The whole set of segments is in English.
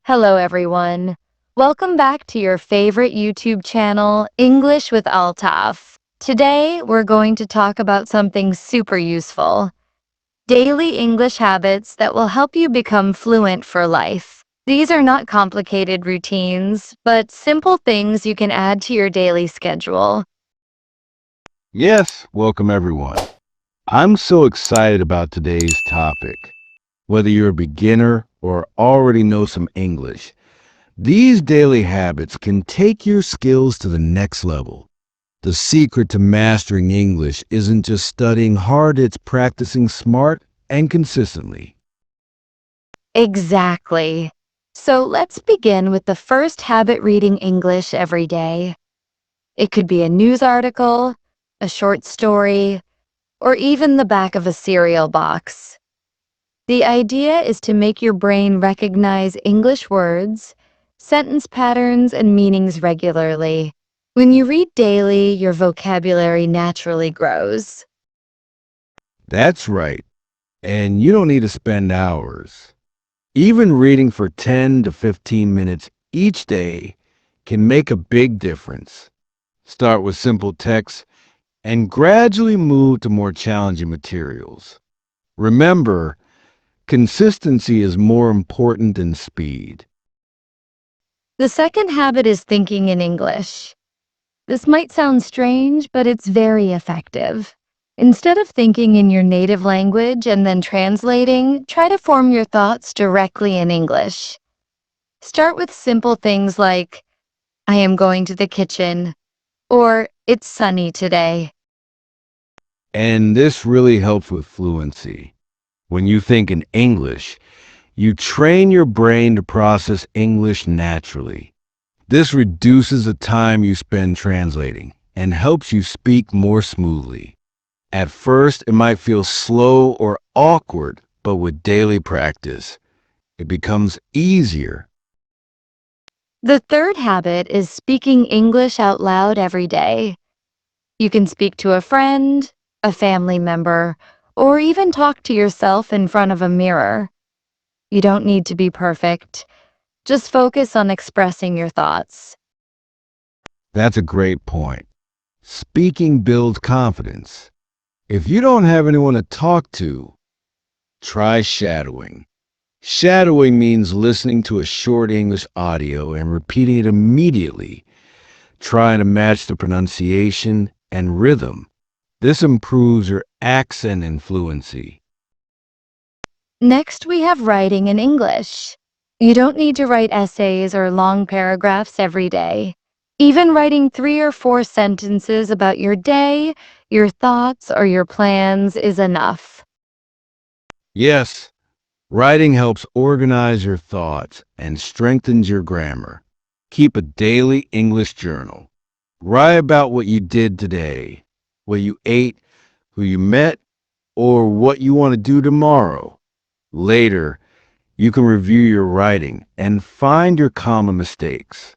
Hello, everyone. Welcome back to your favorite YouTube channel, English with Altaf. Today, we're going to talk about something super useful, daily English habits that will help you become fluent for life. These are not complicated routines, but simple things you can add to your daily schedule. Yes, welcome everyone. I'm so excited about today's topic. Whether you're a beginner or already know some English, these daily habits can take your skills to the next level. The secret to mastering English isn't just studying hard, it's practicing smart and consistently. Exactly. So let's begin with the first habit: reading English every day. It could be a news article, a short story, or even the back of a cereal box. The idea is to make your brain recognize English words, sentence patterns, and meanings regularly. When you read daily, your vocabulary naturally grows. That's right. And you don't need to spend hours. Even reading for 10 to 15 minutes each day can make a big difference. Start with simple text and gradually move to more challenging materials. Remember, consistency is more important than speed. The second habit is thinking in English. This might sound strange, but it's very effective. Instead of thinking in your native language and then translating, try to form your thoughts directly in English. Start with simple things like, I am going to the kitchen, or it's sunny today. And this really helps with fluency. When you think in English, you train your brain to process English naturally. This reduces the time you spend translating and helps you speak more smoothly. At first, it might feel slow or awkward, but with daily practice, it becomes easier. The third habit is speaking English out loud every day. You can speak to a friend, a family member, or even talk to yourself in front of a mirror. You don't need to be perfect. Just focus on expressing your thoughts. That's a great point. Speaking builds confidence. If you don't have anyone to talk to, try shadowing. Shadowing means listening to a short English audio and repeating it immediately, trying to match the pronunciation and rhythm. This improves your accent and fluency. Next, we have writing in English. You don't need to write essays or long paragraphs every day. Even writing 3 or 4 sentences about your day, your thoughts, or your plans is enough. Yes, writing helps organize your thoughts and strengthens your grammar. Keep a daily English journal. Write about what you did today, what you ate, who you met, or what you want to do tomorrow. Later, you can review your writing and find your common mistakes.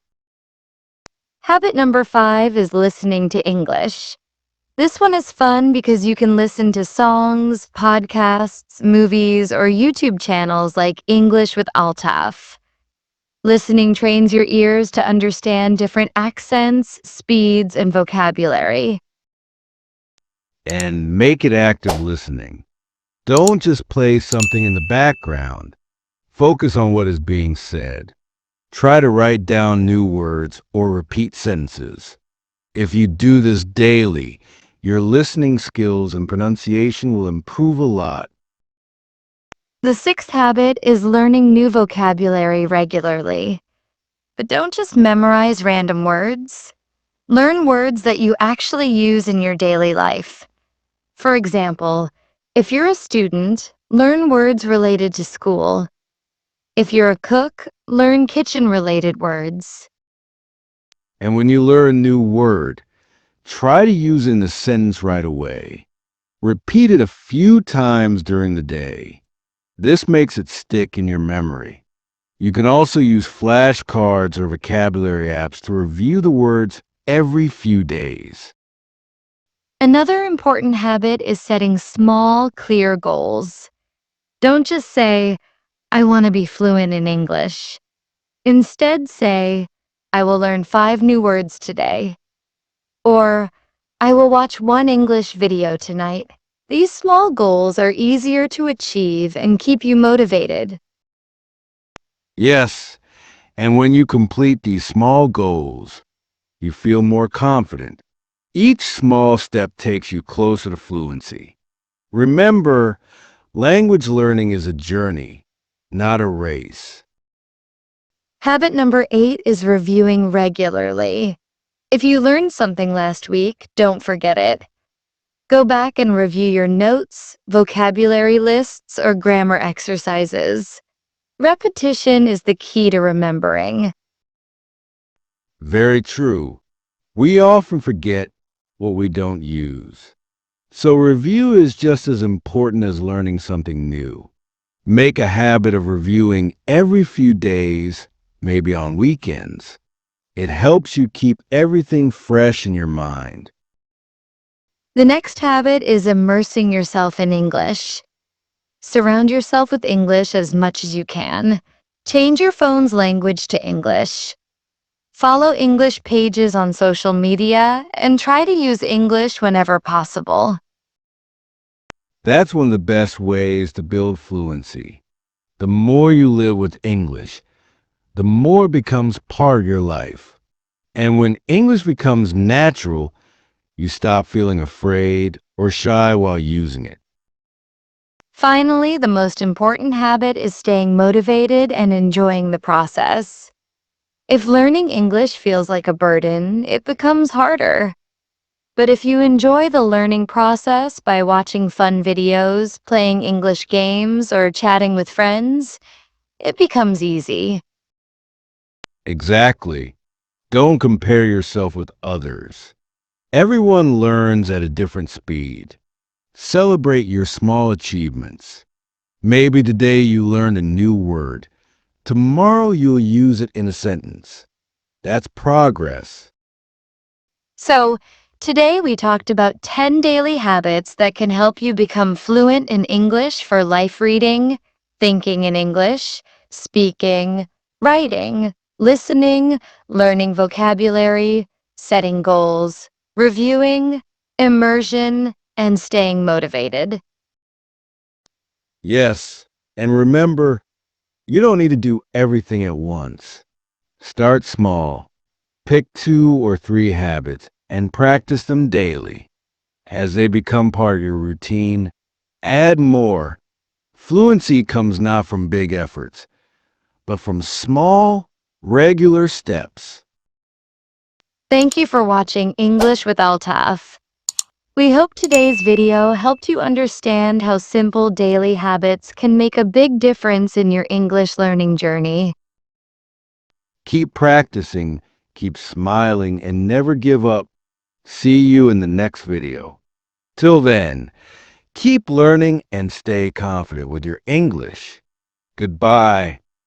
Habit number 5 is listening to English. This one is fun because you can listen to songs, podcasts, movies, or YouTube channels like English with Altaf. Listening trains your ears to understand different accents, speeds, and vocabulary. And make it active listening. Don't just play something in the background. Focus on what is being said. Try to write down new words or repeat sentences. If you do this daily, your listening skills and pronunciation will improve a lot. The sixth habit is learning new vocabulary regularly. But don't just memorize random words. Learn words that you actually use in your daily life. For example, if you're a student, learn words related to school. If you're a cook, learn kitchen-related words. And when you learn a new word, try to use it in a sentence right away. Repeat it a few times during the day. This makes it stick in your memory. You can also use flashcards or vocabulary apps to review the words every few days. Another important habit is setting small, clear goals. Don't just say, I want to be fluent in English. Instead, say, I will learn 5 new words today, or I will watch one English video tonight. These small goals are easier to achieve and keep you motivated. Yes, and when you complete these small goals, you feel more confident. Each small step takes you closer to fluency. Remember, language learning is a journey, not a race. Habit number 8 is reviewing regularly. If you learned something last week, don't forget it. Go back and review your notes, vocabulary lists, or grammar exercises. Repetition is the key to remembering. Very true. We often forget what we don't use. So review is just as important as learning something new. Make a habit of reviewing every few days, maybe on weekends. It helps you keep everything fresh in your mind. The next habit is immersing yourself in English. Surround yourself with English as much as you can. Change your phone's language to English. Follow English pages on social media and try to use English whenever possible. That's one of the best ways to build fluency. The more you live with English, the more it becomes part of your life. And when English becomes natural, you stop feeling afraid or shy while using it. Finally, the most important habit is staying motivated and enjoying the process. If learning English feels like a burden, it becomes harder. But if you enjoy the learning process by watching fun videos, playing English games, or chatting with friends, it becomes easy. Exactly. Don't compare yourself with others. Everyone learns at a different speed. Celebrate your small achievements. Maybe today you learned a new word. Tomorrow you'll use it in a sentence. That's progress. So, today we talked about 10 daily habits that can help you become fluent in English for life reading, thinking in English, speaking, writing, listening, learning vocabulary, setting goals, reviewing, immersion, and staying motivated. Yes, and remember, you don't need to do everything at once. Start small. Pick 2 or 3 habits and practice them daily. As they become part of your routine, add more. Fluency comes not from big efforts, but from small, regular steps. Thank you for watching English with Altaf. We hope today's video helped you understand how simple daily habits can make a big difference in your English learning journey. Keep practicing, keep smiling, and never give up. See you in the next video. Till then, keep learning and stay confident with your English. Goodbye.